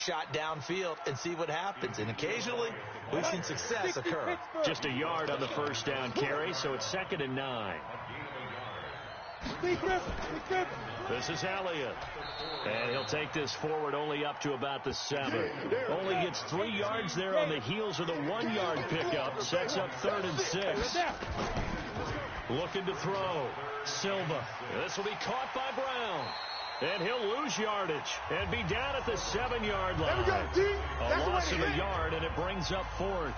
shot downfield and see what happens. And occasionally, we've seen success occur. Just a yard on the first down carry, so it's 2nd and 9. This is Elliott. And he'll take this forward only up to about the 7. Only gets 3 yards there on the heels of the 1-yard pickup. Sets up 3rd and 6. Looking to throw. Silva. This will be caught by Brown. And he'll lose yardage and be down at the 7-yard line. A loss of a yard, and it brings up 4th.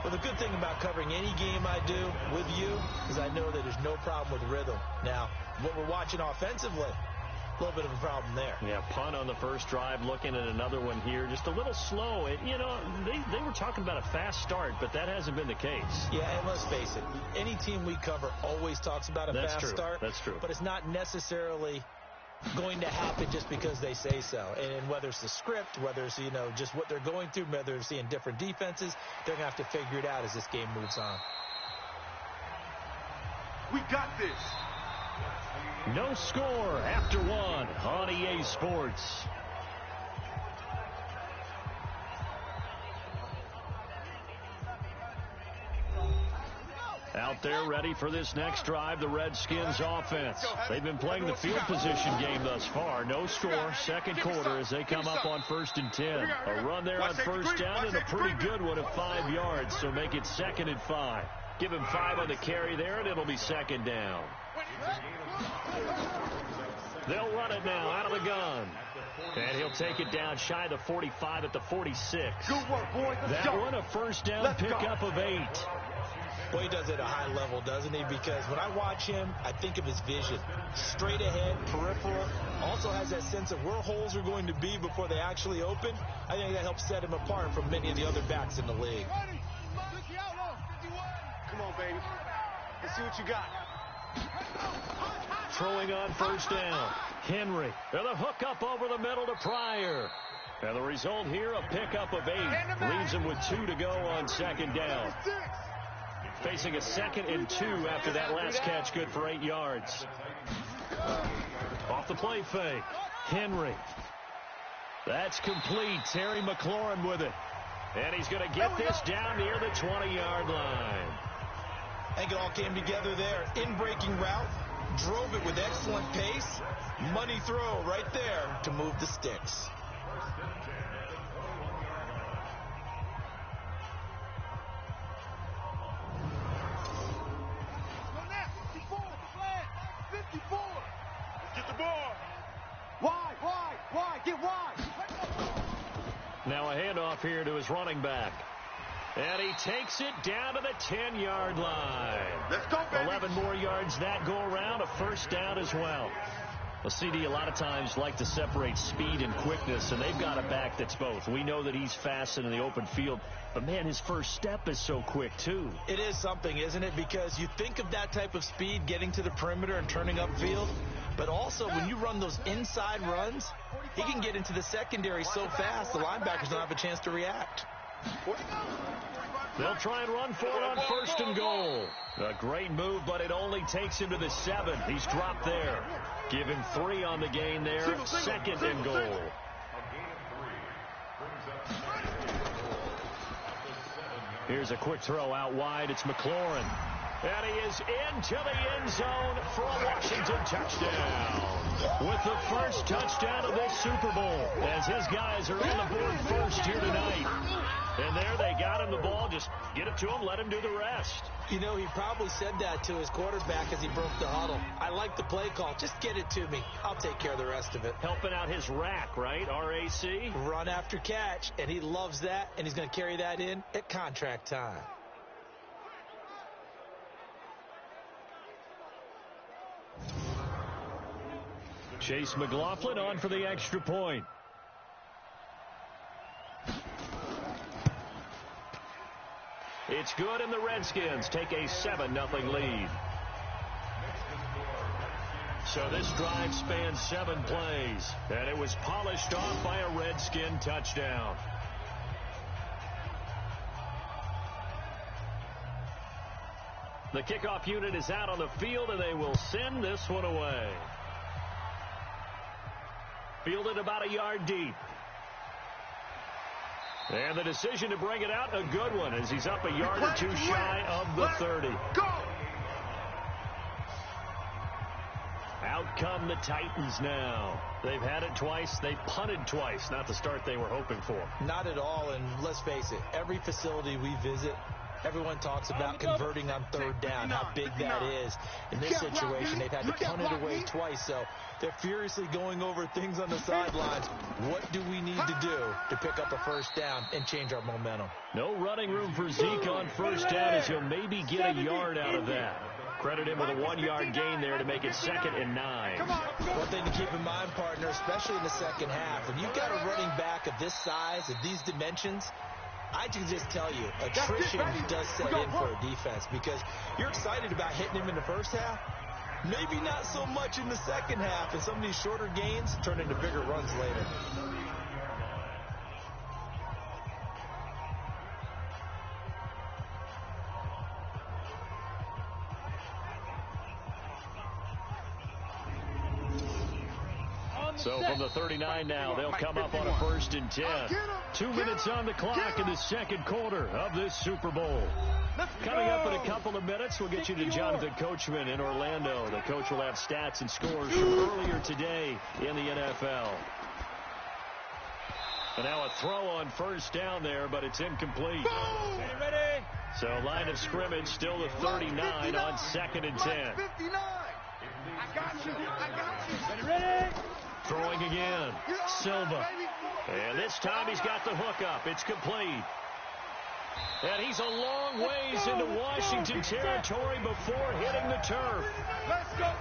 Well, the good thing about covering any game I do with you is I know that there's no problem with rhythm. Now, what we're watching offensively, a little bit of a problem there. Yeah, punt on the first drive, looking at another one here. Just a little slow. You know, they were talking about a fast start, but that hasn't been the case. Yeah, and let's face it, any team we cover always talks about a fast start. That's true. But it's not necessarily going to happen just because they say so. And whether it's the script, whether it's, you know, just what they're going through, whether they're seeing different defenses, they're going to have to figure it out as this game moves on. We got this. No score after 1 on EA Sports. Out there ready for this next drive, the Redskins offense. They've been playing the field position game thus far. No score, second quarter as they come up on 1st and 10. A run there on first down and a pretty good one at 5 yards, so make it 2nd and 5. Give him 5 on the carry there, and it'll be 2nd down. They'll run it now out of the gun. And he'll take it down shy of the 45 at the 46. Good work, boys. That one a first down pickup of 8. Well, he does it at a high level, doesn't he? Because when I watch him, I think of his vision. Straight ahead, peripheral. Also has that sense of where holes are going to be before they actually open. I think that helps set him apart from many of the other backs in the league. Come on, baby. Let's see what you got. Throwing on first down. Henry. And a hook up over the middle to Pryor. And the result here, a pickup of 8. Leaves him with 2 to go on 2nd down. Facing a 2nd and 2 after that last catch, good for 8 yards. Off the play fake. Henry. That's complete. Terry McLaurin with it. And he's going to get this down near the 20-yard line. I think it all came together there. In-breaking route. Drove it with excellent pace. Money throw right there to move the sticks. Get the ball. Wide, get wide. Now a handoff here to his running back. And he takes it down to the 10-yard line. Let's go, baby. 11 more yards that go around, a first down as well. Well, CD a lot of times like to separate speed and quickness, and they've got a back that's both. We know that he's fast in the open field, but, man, his first step is so quick, too. It is something, isn't it? Because you think of that type of speed getting to the perimeter and turning upfield, but also when you run those inside runs, he can get into the secondary so fast the linebackers don't have a chance to react. They'll try and run for it on 1st and goal. A great move, but it only takes him to the 7. He's dropped there. Give him 3 on the gain there. 2nd and goal. Here's a quick throw out wide. It's McLaurin. And he is into the end zone for a Washington touchdown. With the first touchdown of this Super Bowl, as his guys are on the board first here tonight. And there they got him the ball. Just get it to him, let him do the rest. You know, he probably said that to his quarterback as he broke the huddle. I like the play call. Just get it to me. I'll take care of the rest of it. Helping out his rack, right? RAC? Run after catch, and he loves that, and he's going to carry that in at contract time. Chase McLaughlin on for the extra point. It's good, and the Redskins take a 7-0 lead. So this drive spans 7 plays, and it was polished off by a Redskin touchdown. The kickoff unit is out on the field, and they will send this one away. Fielded about a yard deep. And the decision to bring it out, a good one, as he's up a yard or two shy of the 30. Go! Out come the Titans now. They've had it twice. They punted twice. Not the start they were hoping for. Not at all, and let's face it, every facility we visit, everyone talks about converting on third down, how big that is. In this situation, they've had to punt it away twice, so they're furiously going over things on the sidelines. What do we need to do to pick up a first down and change our momentum? No running room for Zeke on first down, as he'll maybe get a yard out of that. Credit him with a 1-yard gain there to make it 2nd and 9. One thing to keep in mind, partner, especially in the second half, when you've got a running back of this size, of these dimensions, I can just tell you, attrition does set in for a defense, because you're excited about hitting him in the first half. Maybe not so much in the second half, and some of these shorter gains turn into bigger runs later. So from the 39 now, they'll come up on a 1st and 10. 2 minutes on the clock in the second quarter of this Super Bowl. Coming up in a couple of minutes, we'll get you to Jonathan Coachman in Orlando. The coach will have stats and scores from earlier today in the NFL. And now a throw on first down there, but it's incomplete. Ready? So line of scrimmage still the 39 on 2nd and 10. 59. I got you. Ready? Throwing again. Silva. And this time he's got the hook up. It's complete. And he's a long ways into Washington territory before hitting the turf.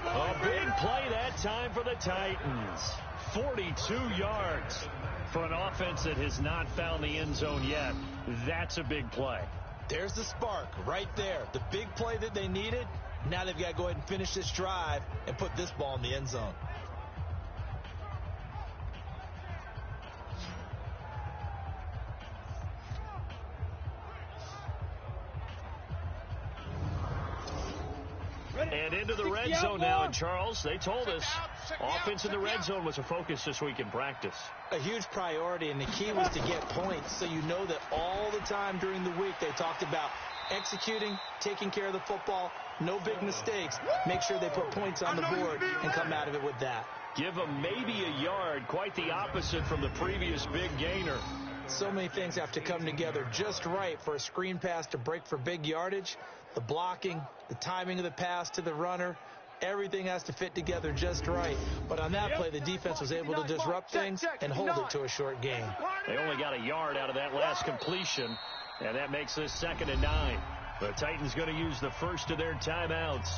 A big play that time for the Titans. 42 yards for an offense that has not found the end zone yet. That's a big play. There's the spark right there. The big play that they needed. Now they've got to go ahead and finish this drive and put this ball in the end zone. And into the red zone now, and Charles, they told us offense in the red zone was a focus this week in practice. A huge priority, and the key was to get points, so you know that all the time during the week they talked about executing, taking care of the football, no big mistakes, make sure they put points on the board and come out of it with that. Give them maybe a yard, quite the opposite from the previous big gainer. So many things have to come together just right for a screen pass to break for big yardage. The blocking, the timing of the pass to the runner, everything has to fit together just right. But on that play, the defense was able to disrupt things and hold it to a short gain. They only got a yard out of that last completion, and that makes this 2nd and 9. The Titans going to use the first of their timeouts,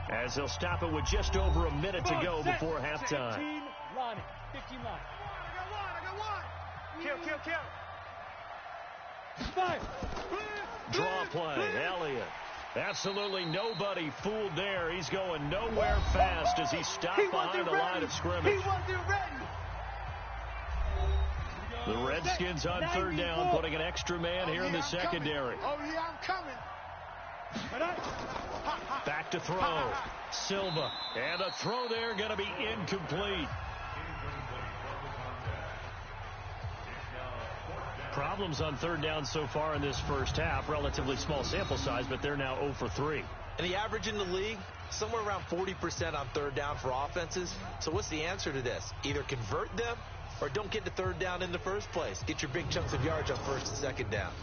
as they'll stop it with just over a minute to go before halftime. 15 line. I got one. Kill. Fire. Draw play, Elliott. Absolutely nobody fooled there. He's going nowhere fast as he stopped behind the line of scrimmage. He wasn't ready. The Redskins on 3rd down, putting an extra man here in the secondary. Oh, yeah, I'm coming. Back to throw. Silva. And a throw there going to be incomplete. Problems on 3rd down so far in this first half. Relatively small sample size, but they're now 0 for 3. And the average in the league, somewhere around 40% on 3rd down for offenses. So what's the answer to this? Either convert them or don't get to 3rd down in the first place. Get your big chunks of yards on 1st and 2nd down.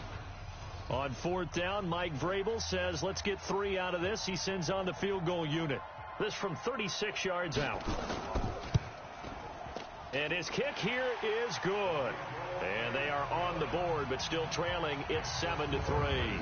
On 4th down, Mike Vrabel says, let's get 3 out of this. He sends on the field goal unit. This from 36 yards out. And his kick here is good. And they are on the board, but still trailing. It's 7-3.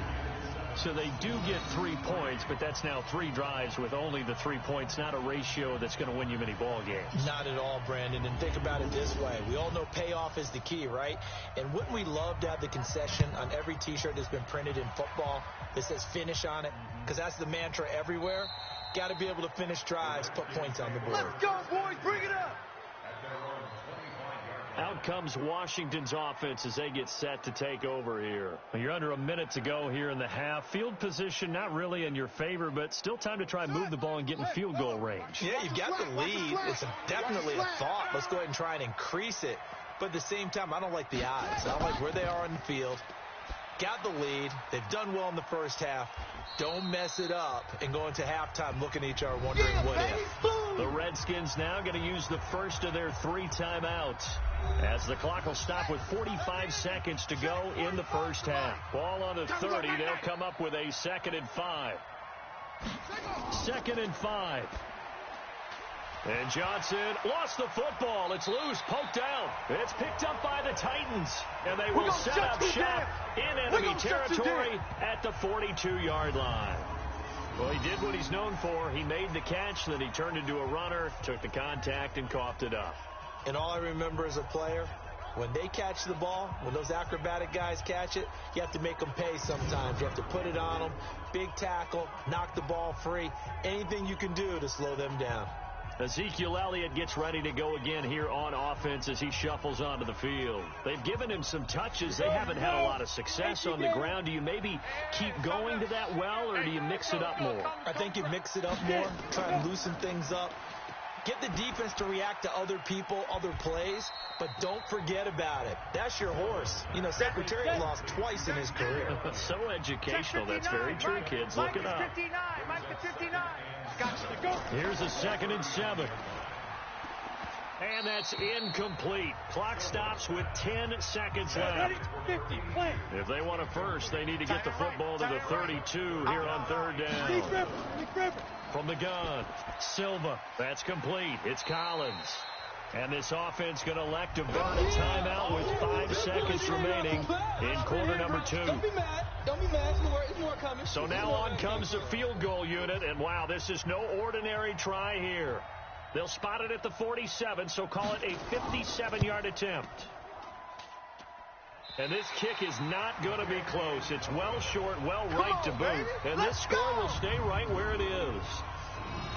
So they do get 3 points, but that's now 3 drives with only the 3 points. Not a ratio that's going to win you many ball games. Not at all, Brandon. And think about it this way. We all know payoff is the key, right? And wouldn't we love to have the concession on every T-shirt that's been printed in football that says finish on it? Because that's the mantra everywhere. Got to be able to finish drives, put points on the board. Let's go, boys. Bring it up. Out comes Washington's offense as they get set to take over here. You're under a minute to go here in the half. Field position not really in your favor, but still time to try and move the ball and get in field goal range. Yeah, you've got the lead. It's definitely a thought. Let's go ahead and try and increase it. But at the same time, I don't like the odds. I don't like where they are on the field. Got the lead. They've done well in the first half. Don't mess it up and go into halftime looking at each other wondering what if. The Redskins now going to use the first of their 3 timeouts, as the clock will stop with 45 seconds to go in the first half. Ball on the 30. They'll come up with a 2nd and 5. 2nd and 5. And Johnson lost the football. It's loose, poked out. It's picked up by the Titans. And they will set up shop in enemy territory at the 42-yard line. Well, he did what he's known for. He made the catch, then he turned into a runner, took the contact, and coughed it up. And all I remember as a player, when they catch the ball, when those acrobatic guys catch it, you have to make them pay sometimes. You have to put it on them, big tackle, knock the ball free, anything you can do to slow them down. Ezekiel Elliott gets ready to go again here on offense as he shuffles onto the field. They've given him some touches. They haven't had a lot of success on the ground. Do you maybe keep going to that well, or do you mix it up more? I think you mix it up more, try and loosen things up. Get the defense to react to other people, other plays, but don't forget about it. That's your horse. You know, Secretary lost twice in his career. So educational. That's very true, kids. Look it up. Mike the 59. Here's a 2nd and 7. And that's incomplete. Clock stops with 10 seconds left. If they want a first, they need to get the football to the 32 here on 3rd down. From the gun, Silva. That's complete. It's Collins. And this offense going to elect to burn a timeout with 5 seconds remaining in quarter number 2. Don't be mad. Don't be mad. There's more coming. So now on comes the field goal unit. And, wow, this is no ordinary try here. They'll spot it at the 47, so call it a 57-yard attempt. And this kick is not going to be close. It's well short, well right to boot. And this score will stay right where it is.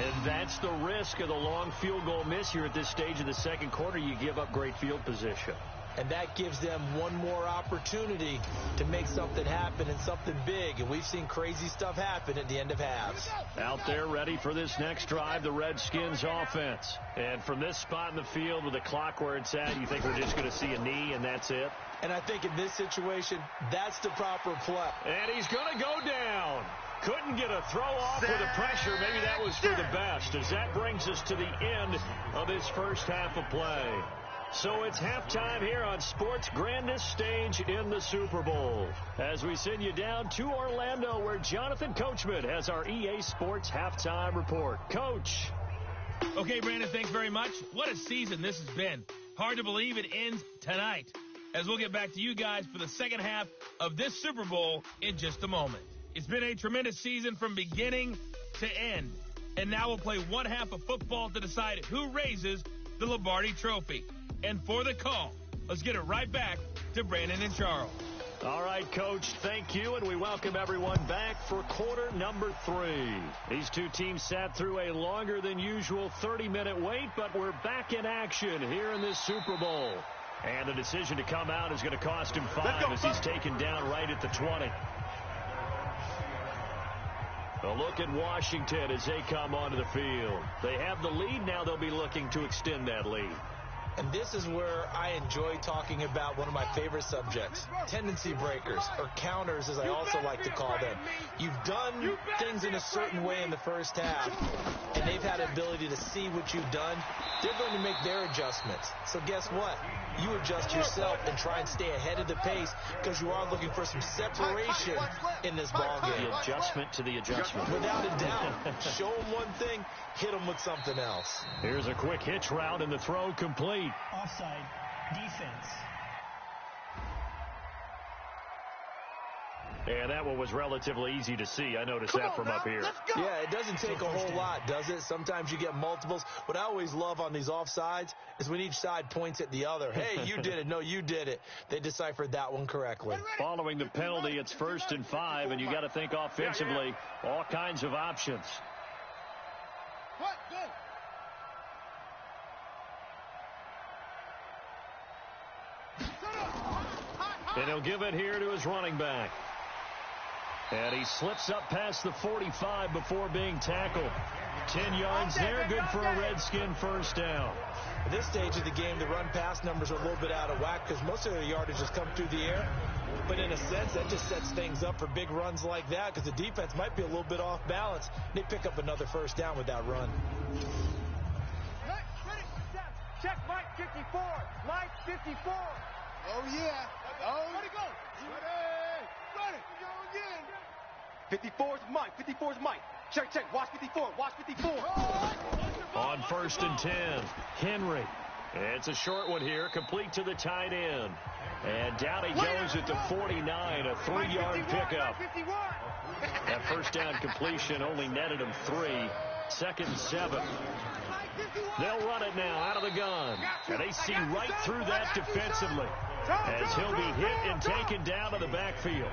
And that's the risk of the long field goal miss here at this stage of the second quarter. You give up great field position. And that gives them one more opportunity to make something happen and something big. And we've seen crazy stuff happen at the end of halves. Out there ready for this next drive, the Redskins offense. And from this spot in the field with the clock where it's at, you think we're just going to see a knee and that's it? And I think in this situation, that's the proper play. And he's going to go down. Couldn't get a throw off with the pressure. Maybe that was for the best, as that brings us to the end of this first half of play. So it's halftime here on sports' grandest stage in the Super Bowl, as we send you down to Orlando, where Jonathan Coachman has our EA Sports halftime report. Coach. Okay, Brandon, thanks very much. What a season this has been. Hard to believe it ends tonight, as we'll get back to you guys for the second half of this Super Bowl in just a moment. It's been a tremendous season from beginning to end, and now we'll play one half of football to decide who raises the Lombardi Trophy. And for the call, let's get it right back to Brandon and Charles. All right, Coach, thank you, and we welcome everyone back for quarter number 3. These two teams sat through a longer than usual 30-minute wait, but we're back in action here in this Super Bowl. And the decision to come out is going to cost him 5 as he's taken down right at the 20. A look at Washington as they come onto the field. They have the lead. Now they'll be looking to extend that lead. And this is where I enjoy talking about one of my favorite subjects, tendency breakers, or counters as I also like to call them. You've done things in a certain way in the first half, and they've had an ability to see what you've done. They're going to make their adjustments. So guess what? You adjust yourself and try and stay ahead of the pace, because you are looking for some separation in this ballgame. The adjustment to the adjustment. Without a doubt. Show them one thing, hit them with something else. Here's a quick hitch route, and the throw complete. Offside defense. And that one was relatively easy to see. I noticed that from up here. Yeah, it doesn't take a whole lot, does it? Sometimes you get multiples. What I always love on these offsides is when each side points at the other. Hey, you did it. No, you did it. They deciphered that one correctly. Following the penalty, it's 1st and 5, and you got to think offensively, all kinds of options. And he'll give it here to his running back. And he slips up past the 45 before being tackled. 10 yards there, good for a Redskin first down. At this stage of the game, the run-pass numbers are a little bit out of whack because most of their yardage has come through the air. But in a sense, that just sets things up for big runs like that because the defense might be a little bit off balance. They pick up another first down with that run. Check Mike 54. Mike 54. Oh, yeah. Oh, let it go. Run it. Go again. 54's Mike. 54's Mike. Check. Watch 54. Watch 54. On 1st and 10, Henry. It's a short one here, complete to the tight end. And down he goes at the 49, a 3-yard pickup. That first down completion only netted him 3. 2nd and 7. They'll run it now out of the gun. And they see right through that defensively as he'll be hit and taken down to the backfield.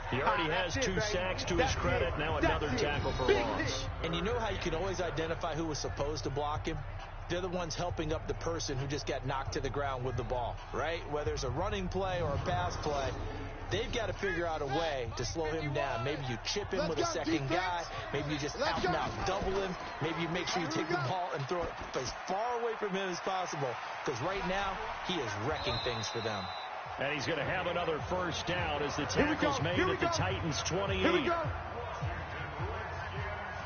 He already has 2 sacks to his credit. Now another tackle for loss. And you know how you can always identify who was supposed to block him? They're the ones helping up the person who just got knocked to the ground with the ball, right? Whether it's a running play or a pass play, they've got to figure out a way to slow him down. Maybe you chip him with a second guy. Maybe you just out and out double him. Maybe you make sure you take the ball and throw it as far away from him as possible. Because right now, he is wrecking things for them. And he's going to have another first down as the tackle's made at the Titans' 28.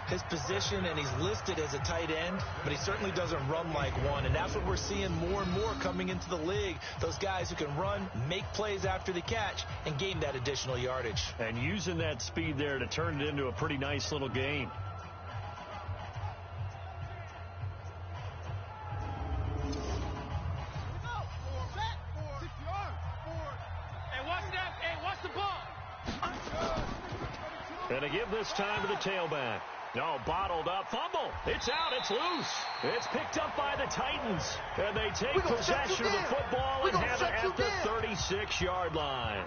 His position, and he's listed as a tight end, but he certainly doesn't run like one. And that's what we're seeing more and more coming into the league. Those guys who can run, make plays after the catch, and gain that additional yardage. And using that speed there to turn it into a pretty nice little game. And to give this time to the tailback. No, bottled up. Fumble. It's out. It's loose. It's picked up by the Titans. And they take possession of the football and have it at the 36-yard line.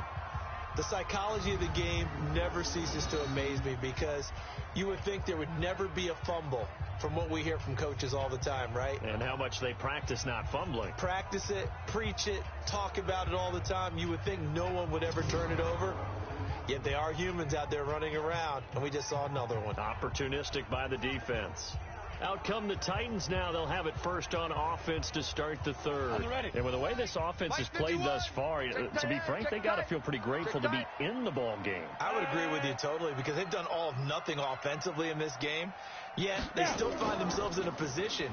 The psychology of the game never ceases to amaze me because you would think there would never be a fumble from what we hear from coaches all the time, right? And how much they practice not fumbling. Practice it, preach it, talk about it all the time. You would think no one would ever turn it over. Yet they are humans out there running around, and we just saw another one. Opportunistic by the defense. Out come the Titans now. They'll have it first on offense to start the third. And with the way this offense has played thus far, to be frank, they got to feel pretty grateful to be in the ball game. I would agree with you totally because they've done all of nothing offensively in this game. Yet they still find themselves in a position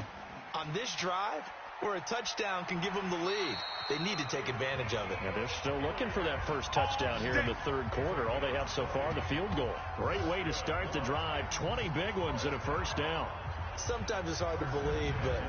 on this drive where a touchdown can give them the lead. They need to take advantage of it. Yeah, they're still looking for that first touchdown here in the third quarter. All they have so far, the field goal. Great way to start the drive. 20 big ones and a first down. Sometimes it's hard to believe, but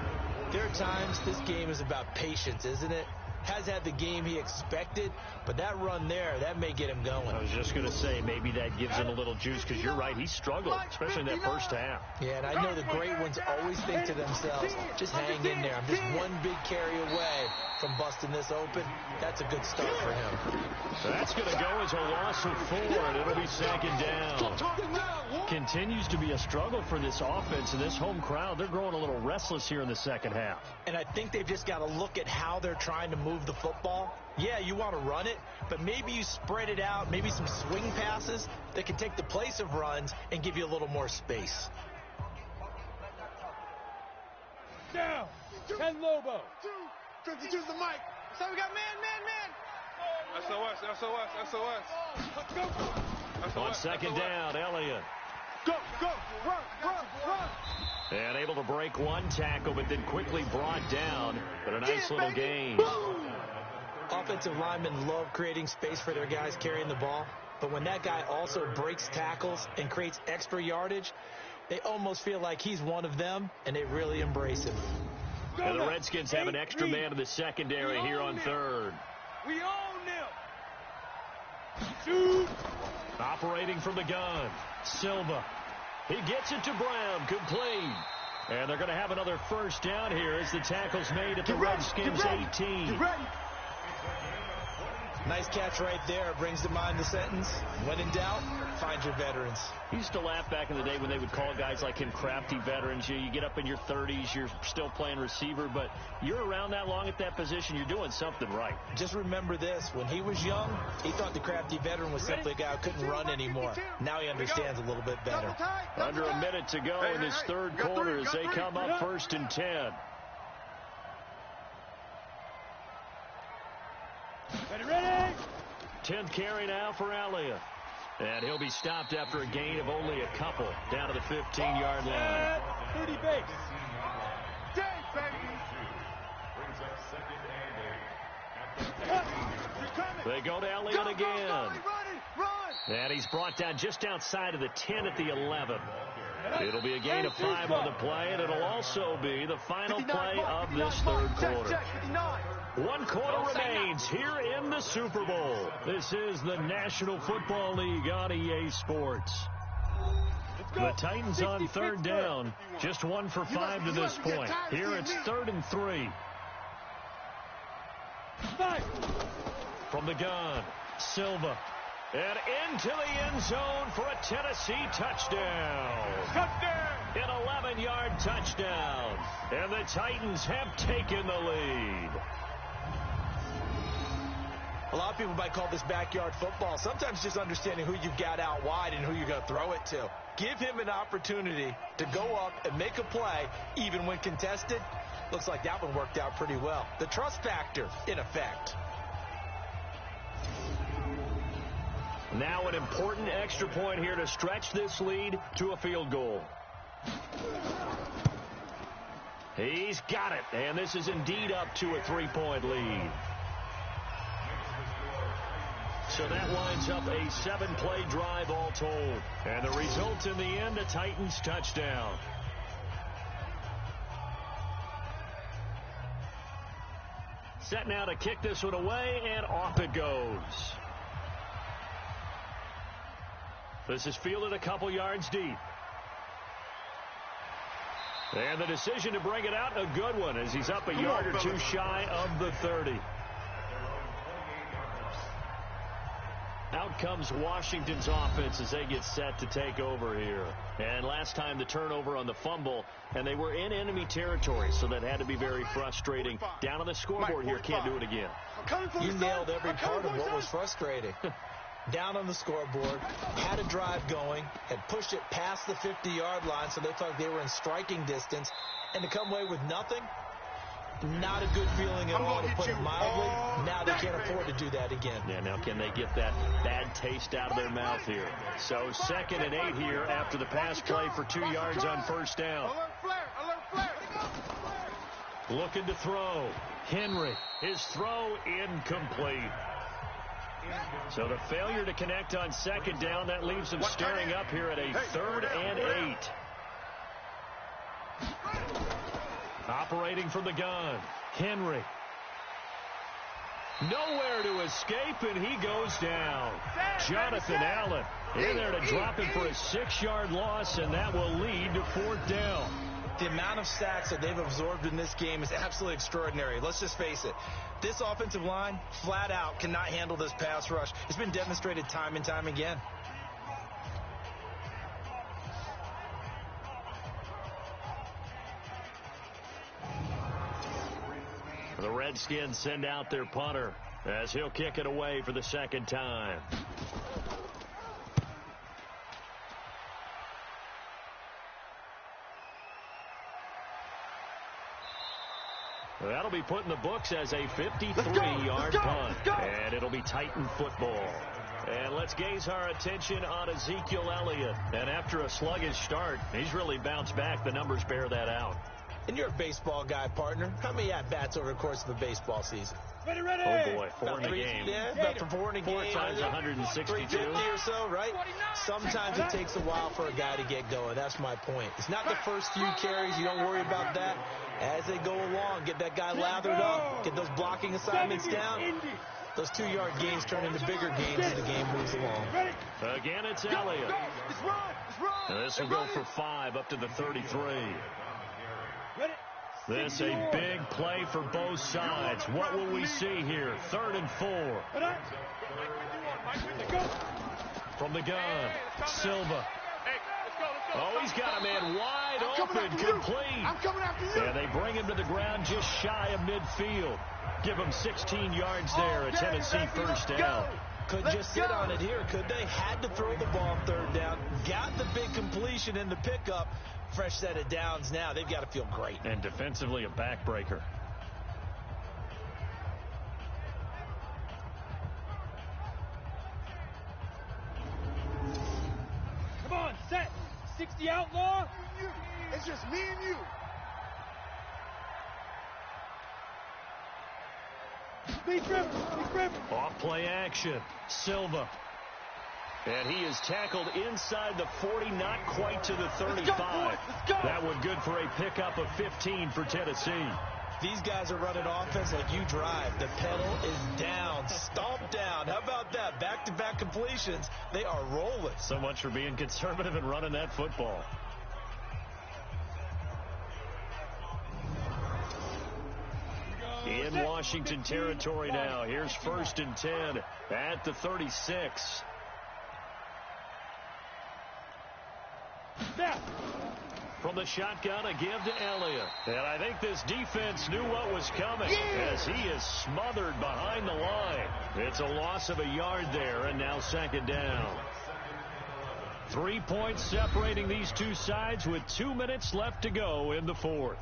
there are times this game is about patience, isn't it? Has had the game he expected, but that run there, that may get him going. I was just going to say, maybe that gives him a little juice because you're right, he struggled, especially in that first half. Yeah, and I know the great ones always think to themselves, just hang in there. I'm just one big carry away from busting this open. That's a good start for him. That's going to go as a loss of 4, and it'll be second down. Continues to be a struggle for this offense and this home crowd. They're growing a little restless here in the second half. And I think they've just got to look at how they're trying to move the football. Yeah, you want to run it, but maybe you spread it out, maybe some swing passes that can take the place of runs and give you a little more space. Down. Ken Lobo. 52's the mic. So we got man. SOS. On second down, Elliott. Go, run. And able to break one tackle, but then quickly brought down. But a nice little gain. Offensive linemen love creating space for their guys carrying the ball. But when that guy also breaks tackles and creates extra yardage, they almost feel like he's one of them, and they really embrace him. And the Redskins have an extra man in the secondary here on third. We own them. Shoot. Operating from the gun, Silva. He gets it to Brown, complete. And they're going to have another first down here as the tackle's made at the Redskins' 18. Nice catch right there. Brings to mind the sentence, when in doubt, find your veterans. He used to laugh back in the day when they would call guys like him crafty veterans. You get up in your 30s, you're still playing receiver, but you're around that long at that position, you're doing something right. Just remember this. When he was young, he thought the crafty veteran was simply a guy who couldn't run anymore. Now he understands a little bit better. Under a minute to go in this third quarter as they come up 1st and 10. Ready? 10th carry now for Elliott. And he'll be stopped after a gain of only a couple down to the 15-yard line. 30 base. They go to Elliott again. And he's brought down just outside of the 10 at the 11. It'll be a gain of 5 on the play, and it'll also be the final play of this third quarter. 1 quarter remains here in the Super Bowl. This is the National Football League on EA Sports. The Titans on 3rd down, just 1 for 5 to this point. Here it's 3rd and 3. From the gun, Silva. And into the end zone for a Tennessee touchdown. An 11-yard touchdown. And the Titans have taken the lead. A lot of people might call this backyard football. Sometimes just understanding who you've got out wide and who you're going to throw it to. Give him an opportunity to go up and make a play, even when contested. Looks like that one worked out pretty well. The trust factor, in effect. Now an important extra point here to stretch this lead to a field goal. He's got it, and this is indeed up to a 3-point lead. So that lines up a 7-play drive all told. And the result in the end, a Titans touchdown. Set now to kick this one away, and off it goes. This is fielded a couple yards deep. And the decision to bring it out, a good one, as he's up a yard or two shy of the 30. Out comes Washington's offense as they get set to take over here. And last time the turnover on the fumble, and they were in enemy territory, so that had to be very frustrating. Down on the scoreboard here, can't do it again. You nailed every part of what was frustrating. Down on the scoreboard, had a drive going, had pushed it past the 50-yard line, so they thought they were in striking distance, and to come away with nothing, not a good feeling at all, to put it mildly. Now they can't afford to do that again. Yeah, now can they get that bad taste out of their mouth here? So 2nd and 8 here after the pass play for 2 yards on 1st down. Looking to throw. Henry, his throw incomplete. So the failure to connect on 2nd down, that leaves them staring up here at a 3rd and 8. Operating from the gun, Henry. Nowhere to escape, and he goes down. Jonathan Allen in there to drop him for a 6-yard loss, and that will lead to 4th down. The amount of sacks that they've absorbed in this game is absolutely extraordinary. Let's just face it. This offensive line, flat out, cannot handle this pass rush. It's been demonstrated time and time again. The Redskins send out their punter as he'll kick it away for the 2nd time. That'll be put in the books as a 53-yard punt. And it'll be Titan football. And let's gaze our attention on Ezekiel Elliott. And after a sluggish start, he's really bounced back. The numbers bear that out. And you're a baseball guy, partner. How many at-bats over the course of a baseball season? Ready. Oh, boy, 4 in a game. Yeah, about 4 in a game. 4 times 162. 350 or so, right? Sometimes it takes a while for a guy to get going. That's my point. It's not the first few carries. You don't worry about that. As they go along, get that guy lathered up, get those blocking assignments down. Those 2-yard gains turn into bigger gains as the game moves along. Again, it's Elliott. And this will go for 5 up to the 33. Ready, This a big play for both sides. What will we see here? 3rd and 4. From the gun, Silva. Oh, he's got a man wide open, complete. I'm coming after you. And they bring him to the ground just shy of midfield. Give him 16 yards there, a Tennessee first down. Couldn't just sit on it here, could they? Had to throw the ball on 3rd down. Got the big completion in the pickup. Fresh set of downs now. They've got to feel great. And defensively, a backbreaker. Come on, set. 60 outlaw. It's just me and you. Speed driven. Off play action. Silva. And he is tackled inside the 40, not quite to the 35. Let's go. That one good for a pickup of 15 for Tennessee. These guys are running offense like you drive. The pedal is down, stomped down. How about that? Back-to-back completions. They are rolling. So much for being conservative and running that football. In Washington territory now. Here's 1st and 10 at the 36. From the shotgun, a give to Elliott. And I think this defense knew what was coming as he is smothered behind the line. It's a loss of a yard there, and now 2nd down. 3 points separating these two sides with 2 minutes left to go in the 4th.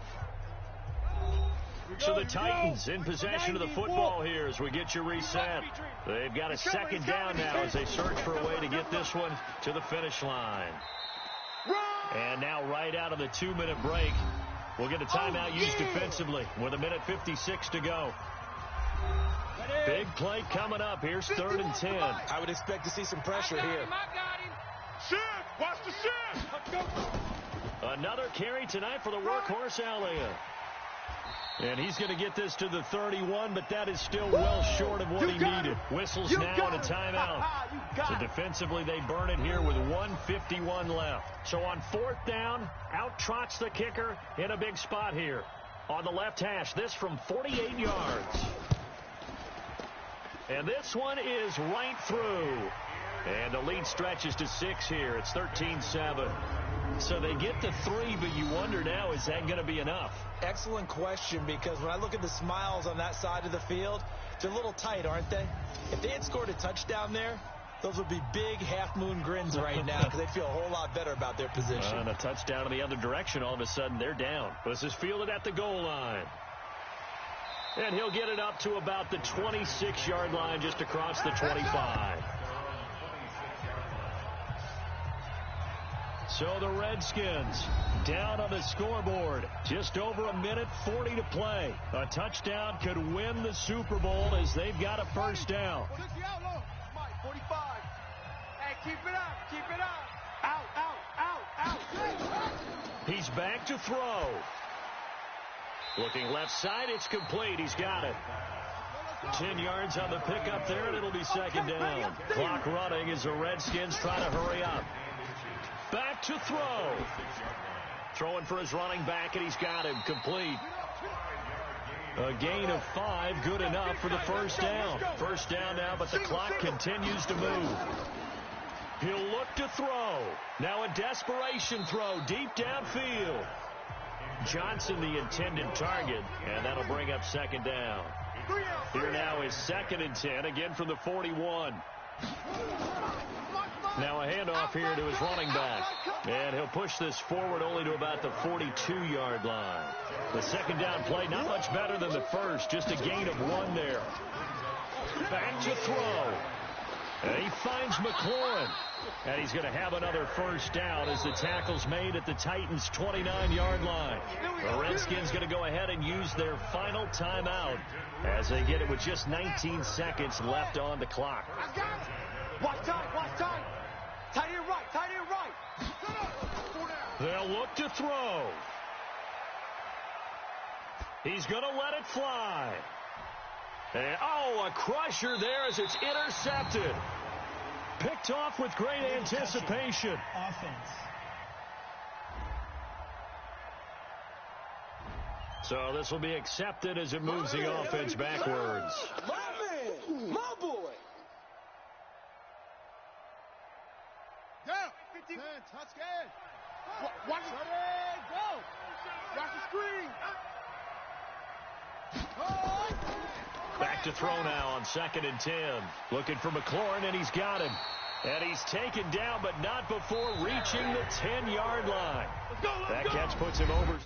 So the Titans in possession of the football here as we get you reset. They've got a 2nd down now as they search for a way to get this one to the finish line. And now right out of the 2-minute break, we'll get a timeout used defensively with 1:56 to go. Big play coming up. Here's 3rd and 10. I would expect to see some pressure here. Shift. Watch the shift. Another carry tonight for the workhorse Elliott. And he's going to get this to the 31, but that is still well short of what he needed. Whistles now and a timeout. So defensively, they burn it here with 1:51 left. So on 4th down, out trots the kicker in a big spot here. On the left hash, this from 48 yards. And this one is right through. And the lead stretches to 6 here. It's 13-7. So they get to 3, but you wonder now, is that going to be enough? Excellent question, because when I look at the smiles on that side of the field, they're a little tight, aren't they? If they had scored a touchdown there, those would be big half-moon grins right now because they'd feel a whole lot better about their position. And a touchdown in the other direction, all of a sudden they're down. This is fielded at the goal line. And he'll get it up to about the 26-yard line, just across the 25. So the Redskins down on the scoreboard. Just over 1:40 to play. A touchdown could win the Super Bowl as they've got a first down. 45. Hey, keep it up. Out. He's back to throw. Looking left side, it's complete. He's got it. 10 yards on the pickup there, and it'll be 2nd down. Clock running as the Redskins try to hurry up. Back to throw. Throwing for his running back, and he's got him complete. A gain of 5, good enough for the first down. First down now, but the clock continues to move. He'll look to throw. Now a desperation throw deep downfield. Johnson the intended target, and that'll bring up 2nd down. Here now is 2nd and 10, again from the 41. Now a handoff here to his running back. And he'll push this forward only to about the 42-yard line. The 2nd down play, not much better than the first. Just a gain of 1 there. Back to throw. And he finds McLaurin. And he's going to have another first down as the tackle's made at the Titans' 29-yard line. The Redskins going to go ahead and use their final timeout as they get it with just 19 seconds left on the clock. Watch time. Tight end right. They'll look to throw. He's going to let it fly. And, a crusher there as it's intercepted. Picked off with great anticipation. Offense. So this will be accepted as it moves the offense backwards. My man, my boy. Go. 10, touch game. Watch it. Go. Watch the screen. Back to throw now on 2nd and 10. Looking for McLaurin, and he's got him. And he's taken down, but not before reaching the 10-yard line. That catch puts him over.